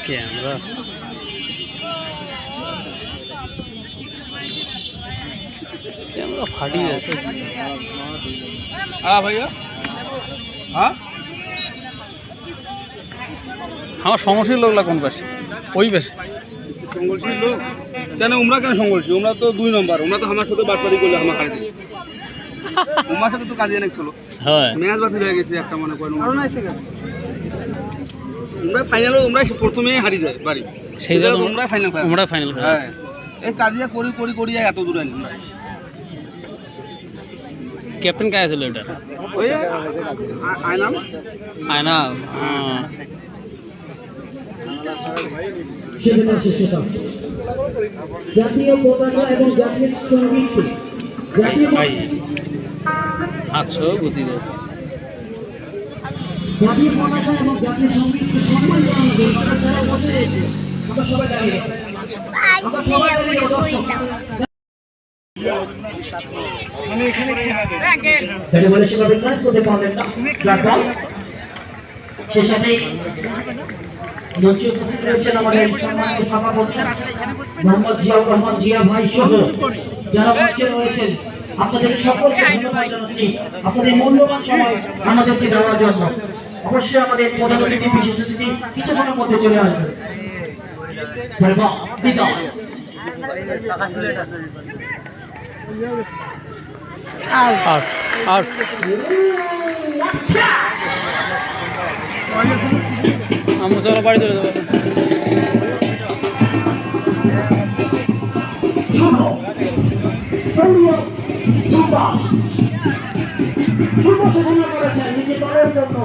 Camera camera ফাটিয়ে যাচ্ছে। হ্যাঁ ভাইয়া, হ্যাঁ আমার সমস্যার লোকলা কোন পাশে? ওই পাশে। সংঘর্ষের লোক কেন? ওমরা কেন সংঘর্ষ? ওমরা তো 2 নম্বর। ওমরা তো আমার সাথে বাটপারি করলে আমার খাইতে। ওমার সাথে তো কাজে অনেক ছিল। হ্যাঁ ম্যাচ বাতিল হয়ে গেছে একটা, মনে করেন ওমরা ফাইনাল, ওমরা প্রথমেই হারি যায় বাড়ি। সেই জন্য ওমরা ফাইনাল খেলে। আমরা ফাইনাল খেলে। হ্যাঁ, এই কাজিয়া করি করি করি এত দূর এলাম। ক্যাপ্টেন কে ছিল এটা? ওই আয়নাম আয়না। হ্যাঁ জাতীয় পতাকা এবং জাতীয় সঙ্গীত ভাই আচ্ছা বুঝি যাচ্ছে। জাতীয় পতাকা এবং জাতীয় সঙ্গীতকে সম্মান জানানোর জন্য আমরা যারা বসে রয়েছি আমরা সবাই দাঁড়িয়ে আছি। আমরা সবাই দাঁড়িয়ে বলে সেভাবে কাজ করতে পারলেন না। সে সাথে মঞ্চে উপস্থিত রয়েছেন আমাদের সম্মানিত সভাপতি মোহাম্মদ জিয়াউর রহমান জিয়া ভাই সহ যারা মঞ্চে রয়েছেন, আপনাদের সকলকে ধন্যবাদ জানাচ্ছি আপনাদের মূল্যবান সময় আমাদেরকে দেওয়ার জন্য। অবশ্যই আমাদের প্রধান অতিথি বিশেষ অতিথি কিছুক্ষণের মধ্যে চলে আসবে। আমরা চলো বাড়ি চলে যাবো। শুভ সূচনা করেছেন নিজে দলের জন্য।